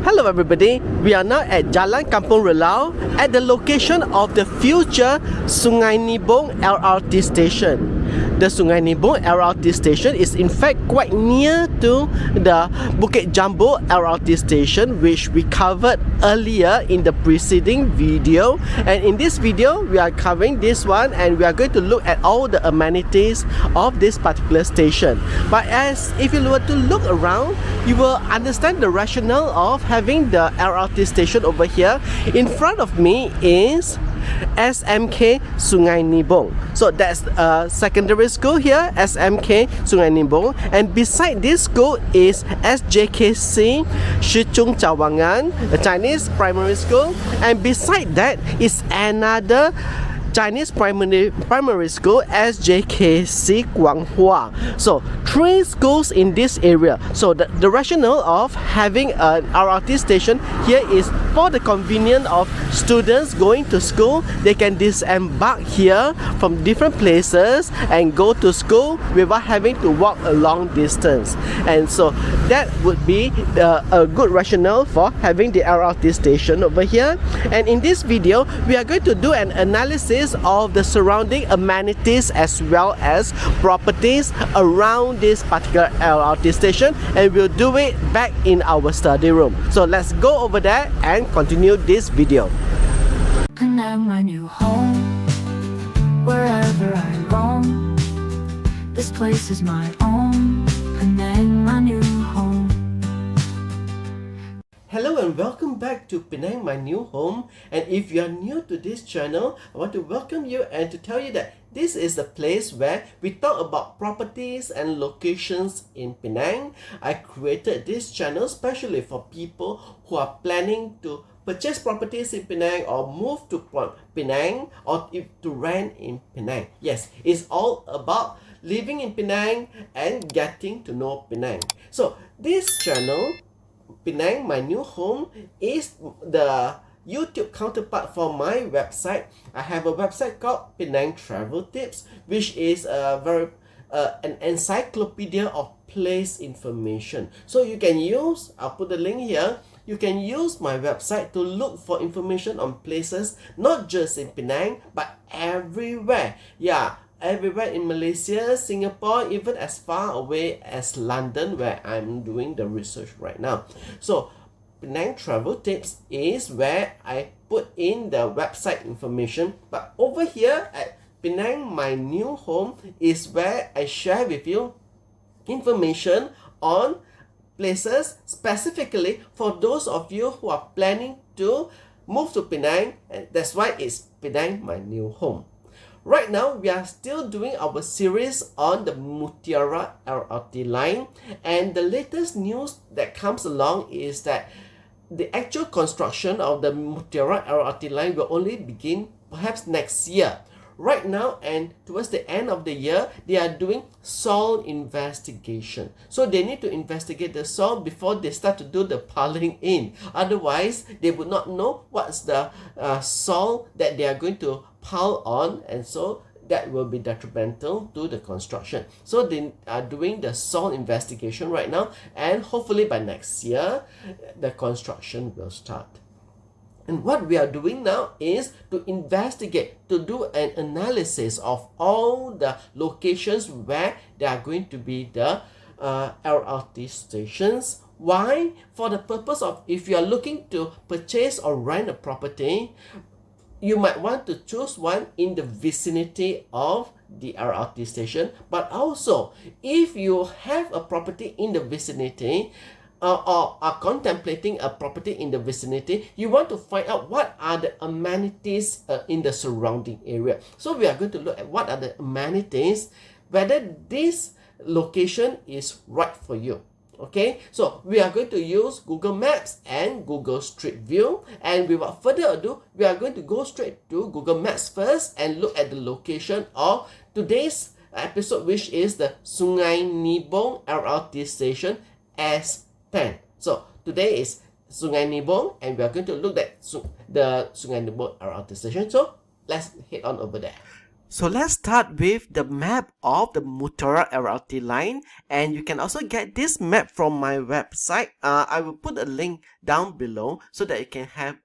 Hello everybody, we are now at Jalan Kampung Relau at the location of the future Sungai Nibong LRT station. The Sungai Nibong LRT station is in fact quite near to the Bukit Jambu LRT station, which we covered earlier in the preceding video. And in this video, we are covering this one and we are going to look at all the amenities of this particular station. But if you were to look around, you will understand the rationale of having the LRT station over here. In front of me is SMK Sungai Nibong. So that's a secondary school here, SMK Sungai Nibong. And beside this school is SJKC Shichung Cawangan, a Chinese primary school. And beside that is another Chinese primary school, SJKC Guanghua. So 3 schools in this area. So the rationale of having an LRT station here is for the convenience of students going to school. They can disembark here from different places and go to school without having to walk a long distance. And so that would be a good rationale for having the LRT station over here. And in this video, we are going to do an analysis of the surrounding amenities as well as properties around this particular LRT station, and we'll do it back in our study room. So let's go over there and continue this video. Penang, my new home, wherever I roam, this place is my own. Penang, my new home. Hello and welcome back to Penang, my new home. And if you are new to this channel, I want to welcome you and to tell you that this is the place where we talk about properties and locations in Penang. I created this channel especially for people who are planning to purchase properties in Penang or move to Penang or to rent in Penang. Yes, it's all about living in Penang and getting to know Penang. So this channel, Penang, my new home, is the YouTube counterpart for my website. I have a website called Penang Travel Tips, which is an encyclopedia of place information. So you can use, I'll put the link here, you can use my website to look for information on places, not just in Penang, but everywhere. Yeah, everywhere in Malaysia, Singapore, even as far away as London, where I'm doing the research right now. So Penang Travel Tips is where I put in the website information, but over here at Penang, my new home, is where I share with you information on places specifically for those of you who are planning to move to Penang, and that's why it's Penang, my new home. Right now, we are still doing our series on the Mutiara LRT line, and the latest news that comes along is that the actual construction of the Mutiara LRT line will only begin perhaps next year. Right now and towards the end of the year, they are doing soil investigation. So they need to investigate the soil before they start to do the piling in. Otherwise, they would not know what's the soil that they are going to pile on, and so that will be detrimental to the construction. So they are doing the soil investigation right now, and hopefully by next year, the construction will start. And what we are doing now is to investigate, to do an analysis of all the locations where there are going to be the LRT stations. Why? For the purpose of, if you are looking to purchase or rent a property, you might want to choose one in the vicinity of the LRT station. But also, if you have a property in the vicinity, or are contemplating a property in the vicinity, you want to find out what are the amenities in the surrounding area. So we are going to look at what are the amenities, whether this location is right for you. Okay, so we are going to use Google Maps and Google Street View, and without further ado, we are going to go straight to Google Maps first and look at the location of today's episode, which is the Sungai Nibong LRT station S10. So today is Sungai Nibong, and we are going to look at the Sungai Nibong LRT station. So let's head on over there. So let's start with the map of the Mutara LRT line, and you can also get this map from my website. I will put a link down below so that you can have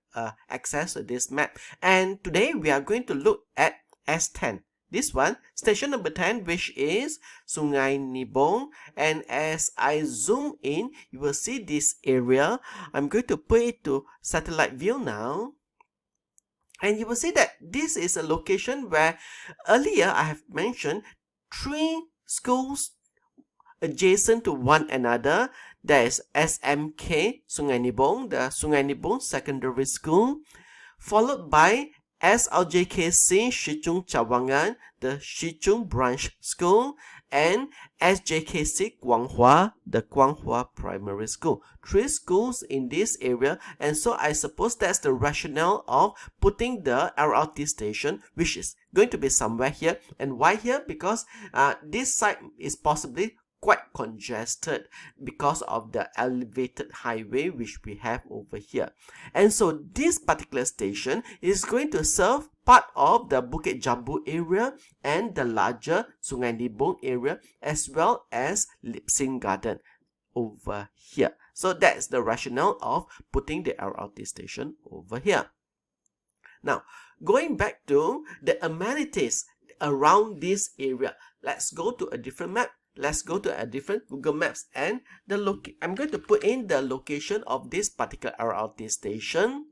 access to this map. And today we are going to look at S10. This one, station number 10, which is Sungai Nibong. And as I zoom in, you will see this area. I'm going to put it to satellite view now. And you will see that this is a location where earlier I have mentioned 3 schools adjacent to one another. There is SMK Sungai Nibong, the Sungai Nibong Secondary School, followed by SLJKC Shichung Cawangan, the Shichung Branch School, and SJKC Guanghua, the Guanghua Primary School. 3 schools in this area, and so I suppose that's the rationale of putting the LRT station, which is going to be somewhere here. And why here? Because this site is possibly quite congested because of the elevated highway which we have over here. And so this particular station is going to serve part of the Bukit Jambu area and the larger Sungai Nibong area, as well as Lip Sing Garden over here. So that's the rationale of putting the LRT station over here. Now, going back to the amenities around this area, let's go to a different map. Let's go to a different Google Maps, and I'm going to put in the location of this particular LRT station.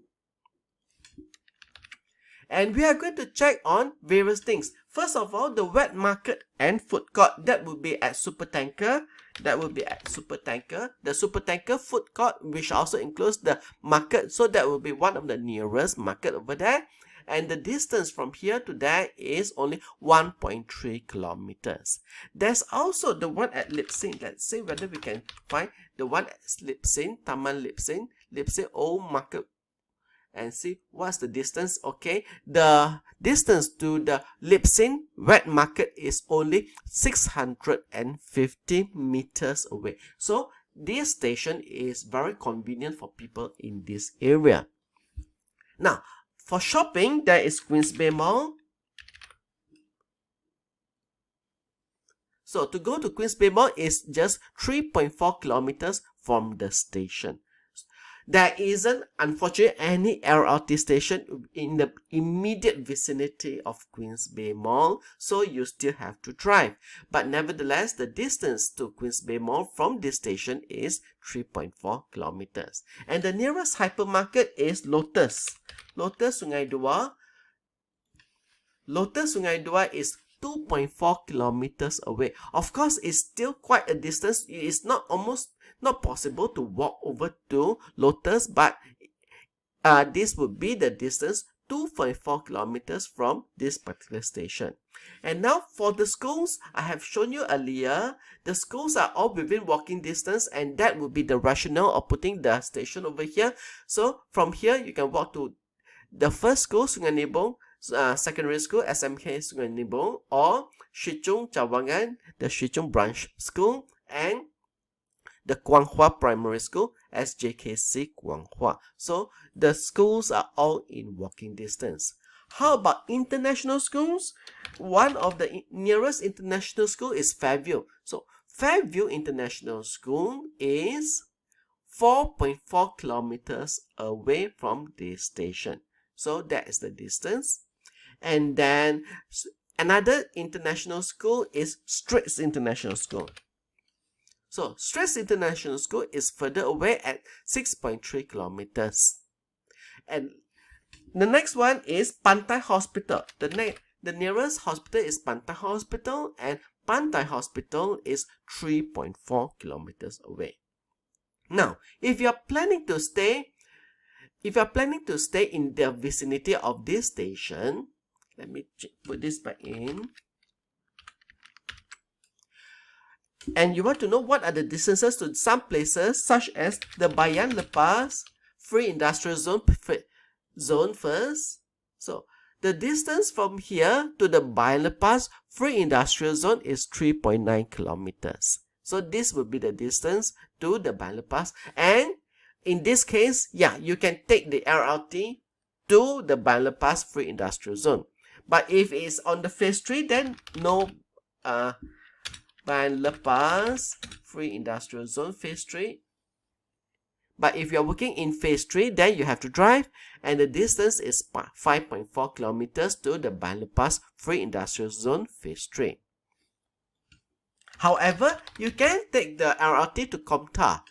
And we are going to check on various things. First of all, the wet market and food court, that will be at Supertanker. That will be at Supertanker. The Supertanker food court, which also includes the market. So that will be one of the nearest market over there. And the distance from here to there is only 1.3 kilometers. There's also the one at Lip Sing. Let's see whether we can find the one at Lip Sing, Taman Lip Sing Old Market, and see what's the distance. Okay, the distance to the Lip Sing wet market is only 650 meters away. So this station is very convenient for people in this area. Now, for shopping, there is Queens Bay Mall. So to go to Queens Bay Mall is just 3.4 kilometers from the station. There isn't, unfortunately, any LRT station in the immediate vicinity of Queens Bay Mall, so you still have to drive. But nevertheless, the distance to Queens Bay Mall from this station is 3.4 kilometers. And the nearest hypermarket is Lotus. Lotus Sungai Dua. Lotus Sungai Dua is 2.4 kilometers away. Of course, it's still quite a distance. It is not possible to walk over to Lotus, but this would be the distance 2.4 kilometers from this particular station. And now for the schools, I have shown you earlier, the schools are all within walking distance, and that would be the rationale of putting the station over here. So from here, you can walk to the first school, Sungai Nibong Secondary School, SMK Sungai Nibong, or Shichung Cawangan, the Shichung Branch School, and the Guanghua Primary School, SJKC Guanghua. So the schools are all in walking distance. How about international schools? One of the nearest international school is Fairview. So Fairview International School is 4.4 kilometers away from this station. So that is the distance. And then another international school is Straits International School. So Straits International School is further away at 6.3 kilometers. And the next one is Pantai Hospital. The nearest hospital is Pantai Hospital, and Pantai Hospital is 3.4 kilometers away. Now, if you are planning to stay in the vicinity of this station, let me put this back in. And you want to know what are the distances to some places, such as the Bayan Lepas Free Industrial Zone first. So the distance from here to the Bayan Lepas Free Industrial Zone is 3.9 kilometers. So this would be the distance to the Bayan Lepas. And in this case, yeah, you can take the LRT to the Bayan Lepas Free Industrial Zone. But if it's on the phase 3, then no Ban Lepas Free Industrial Zone phase 3. But if you're working in phase 3, then you have to drive, and the distance is 5.4 kilometers to the Ban Lepas Free Industrial Zone phase 3. However, you can take the LRT to Komta.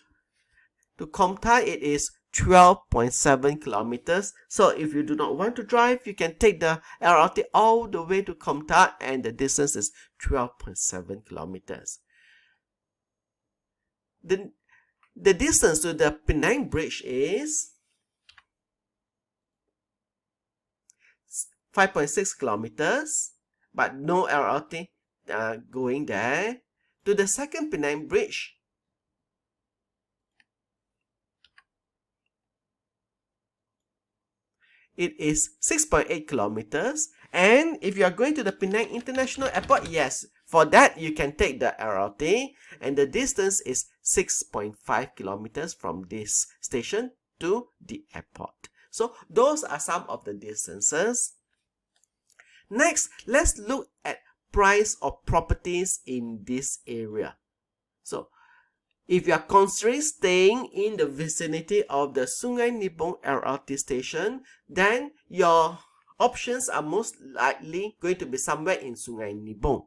To Komta, it is 12.7 kilometers. So if you do not want to drive, you can take the LRT all the way to Komta, and the distance is 12.7 kilometers. The distance to the Penang Bridge is 5.6 kilometers, but no LRT going there. To the second Penang Bridge, it is 6.8 kilometers. And if you are going to the Penang International Airport, yes, for that you can take the LRT, and the distance is 6.5 kilometers from this station to the airport. So those are some of the distances. Next, let's look at price of properties in this area. So if you are considering staying in the vicinity of the Sungai Nibong LRT station, then your options are most likely going to be somewhere in Sungai Nibong.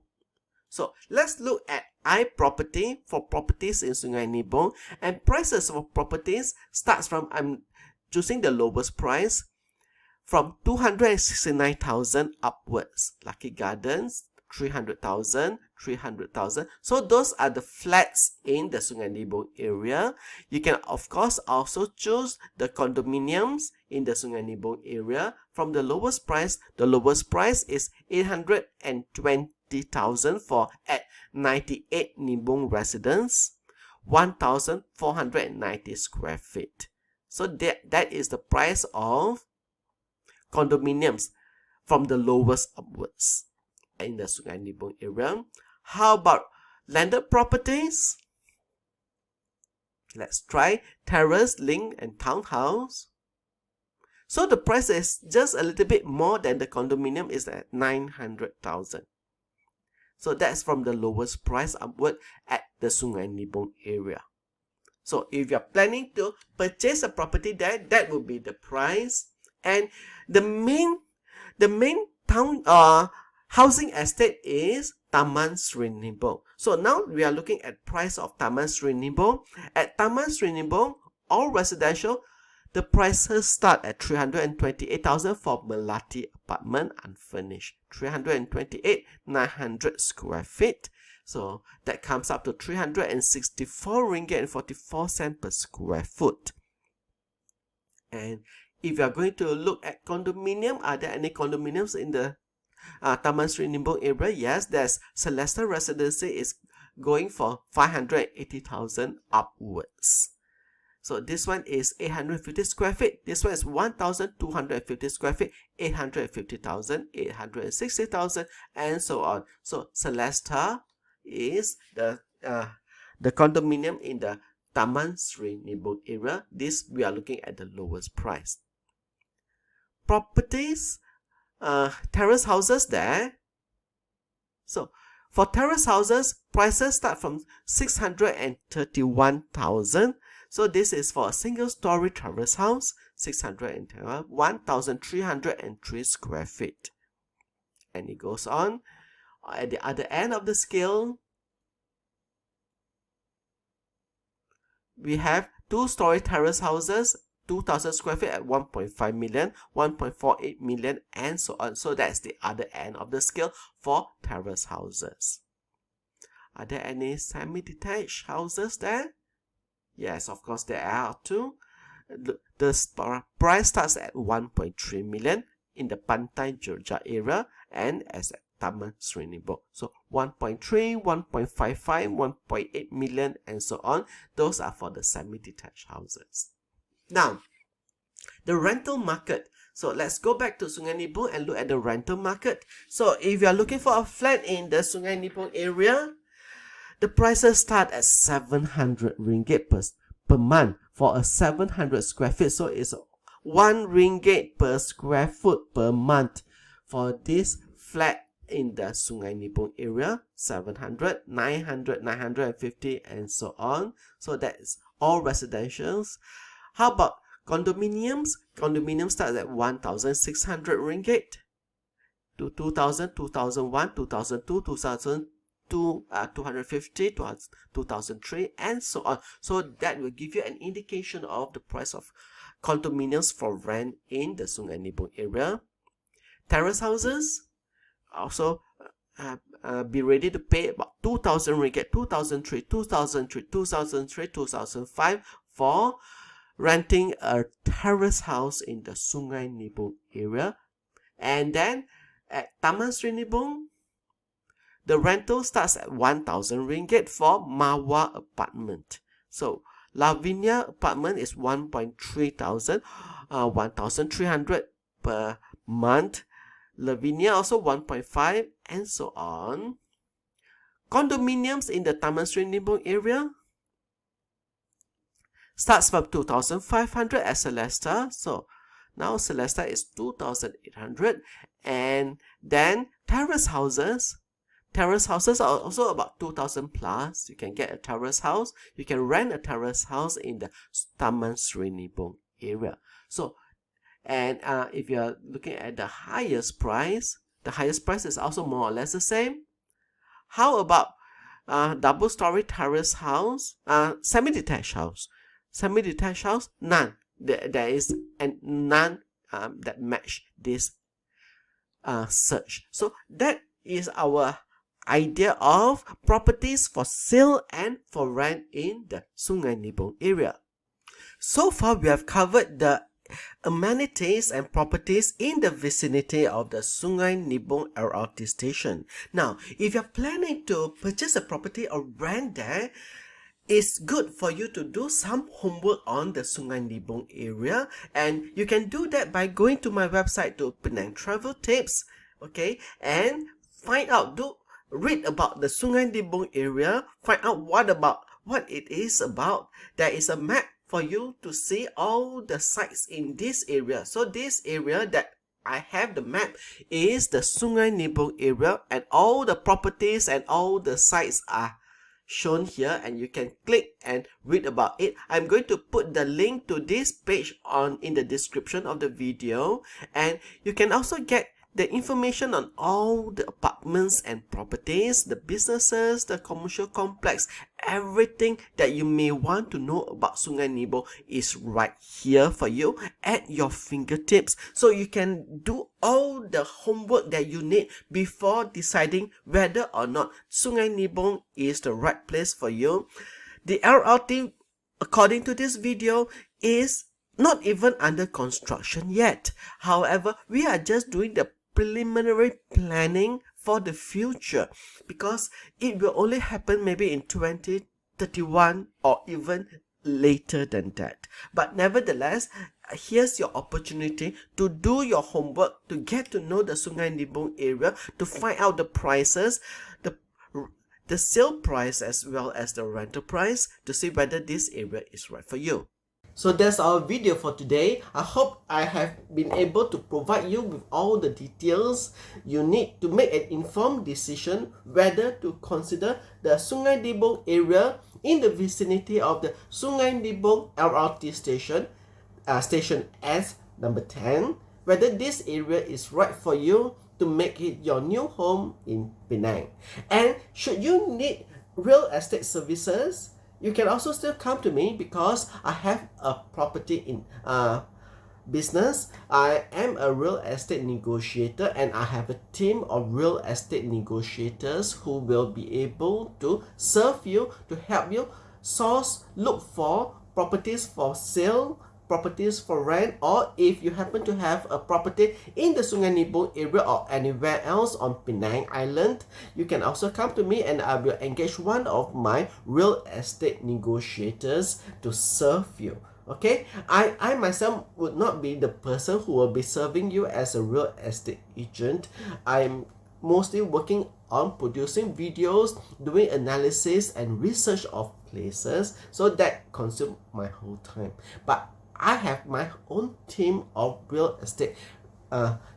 So let's look at iProperty for properties in Sungai Nibong, and prices for properties starts from, I'm choosing the lowest price, from 269,000 upwards. Lucky Gardens, 300,000, 300,000. So those are the flats in the Sungai Nibong area. You can of course also choose the condominiums in the Sungai Nibong area. From the lowest price is 820,000 for at 98 Nibong residence, 1,490 square feet. So that is the price of condominiums from the lowest upwards in the Sungai Nibong area. How about landed properties? Let's try terrace, link, and townhouse. So the price is just a little bit more than the condominium, is at 900,000. So that's from the lowest price upward at the Sungai Nibong area. So if you're planning to purchase a property there, that will be the price. And the main town housing estate is Taman Sri Nibong. So now we are looking at price of Taman Sri Nibong. At Taman Sri Nibong, all residential, the prices start at 328,000 for Melati apartment unfurnished. 328, 900 square feet. So that comes up to 364 ringgit and 44 cents per square foot. And if you are going to look at condominium, are there any condominiums in the Taman Sri Nibong area? Yes, there's Celesta Residency is going for 580,000 upwards. So this one is 850 square feet. This one is 1,250 square feet, 850,000, 860,000, and so on. So Celesta is the condominium in the Taman Sri Nibong area. This we are looking at the lowest price. Properties, terrace houses there. So for terrace houses, prices start from 631,000. So this is for a single story terrace house, 1,303 square feet. And it goes on. At the other end of the scale, we have two-story terrace houses, 2,000 square feet at 1.5 million, 1.48 million, and so on. So that's the other end of the scale for terrace houses. Are there any semi-detached houses there? Yes, of course there are too. The price starts at 1.3 million in the Pantai Georgia area and as at Taman Sri Nibong. So 1.3, 1.55, 1.8 million, and so on. Those are for the semi-detached houses. Now, the rental market. So let's go back to Sungai Nibong and look at the rental market. So if you are looking for a flat in the Sungai Nibong area, the prices start at 700 ringgit per month for a 700 square feet. So it's 1 ringgit per square foot per month For this flat in the Sungai Nibong area, 700, 900, 950, and so on. So that's all residentials. How about condominiums? Condominiums starts at 1,600 ringgit to 2,000, 2001, 2002, 2002, 250, 2003, and so on. So that will give you an indication of the price of condominiums for rent in the Sungai Nibong area. Terrace houses, also be ready to pay about 2,000 ringgit, 2003, 2003, 2003, 2005 for renting a terrace house in the Sungai Nibong area. And then at Taman Sri Nibong, the rental starts at 1,000 ringgit for Mawa apartment. So Lavinia apartment is 1.3 thousand, 1,300 per month. Lavinia also 1.5, and so on. Condominiums in the Taman Sri Nibong area starts from 2,500 at Celesta. So now Celesta is 2,800. And then terrace houses. Terrace houses are also about 2,000 plus. You can get a terrace house. You can rent a terrace house in the Taman Sri Nibong area. So, and if you are looking at the highest price is also more or less the same. How about double-story terrace house, semi-detached house? Semi-detached house, none. There is none that match this search. So that is our idea of properties for sale and for rent in the Sungai Nibong area. So far, we have covered the amenities and properties in the vicinity of the Sungai Nibong LRT station. Now, if you're planning to purchase a property or rent there, it's good for you to do some homework on the Sungai Nibong area, and you can do that by going to my website to Penang Travel Tips, okay, and read about the Sungai Nibong area, find out what it is about. There is a map for you to see all the sites in this area. So this area that I have the map is the Sungai Nibong area, and all the properties and all the sites are shown here, and you can click and read about it. I'm going to put the link to this page in the description of the video, and you can also get the information on all the apartments and properties, the businesses, the commercial complex, everything that you may want to know about Sungai Nibong is right here for you at your fingertips. So you can do all the homework that you need before deciding whether or not Sungai Nibong is the right place for you. The LRT, according to this video, is not even under construction yet. However, we are just doing the preliminary planning for the future, because it will only happen maybe in 2031 or even later than that. But nevertheless, here's your opportunity to do your homework, to get to know the Sungai Nibong area, to find out the prices, the sale price as well as the rental price, to see whether this area is right for you. So that's our video for today. I hope I have been able to provide you with all the details you need to make an informed decision whether to consider the Sungai Nibong area in the vicinity of the Sungai Nibong LRT station, station S number 10, whether this area is right for you to make it your new home in Penang. And should you need real estate services, you can also still come to me, because I have a property in business. I am a real estate negotiator, and I have a team of real estate negotiators who will be able to serve you, to help you look for properties for sale, properties for rent, or if you happen to have a property in the Sungai Nibong area or anywhere else on Penang Island, you can also come to me and I will engage one of my real estate negotiators to serve you. Okay, I myself would not be the person who will be serving you as a real estate agent. I'm mostly working on producing videos, doing analysis and research of places, so that consumes my whole time. But I have my own team of real estate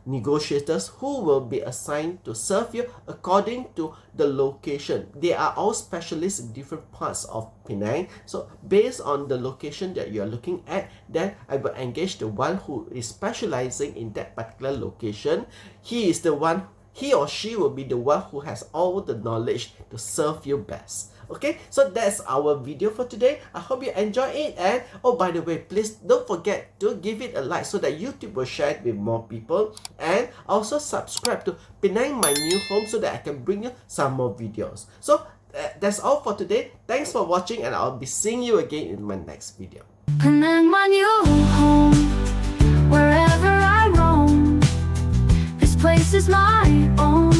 negotiators who will be assigned to serve you according to the location. They are all specialists in different parts of Penang. So based on the location that you are looking at, then I will engage the one who is specializing in that particular location. He or she will be the one who has all the knowledge to serve you best. Okay, so that's our video for today. I hope you enjoy it, and oh, by the way, please don't forget to give it a like so that YouTube will share it with more people, and also subscribe to Penang My New Home so that I can bring you some more videos. So that's all for today. Thanks for watching, and I'll be seeing you again in my next video. Penang, my new home. Wherever I roam, this place is my own.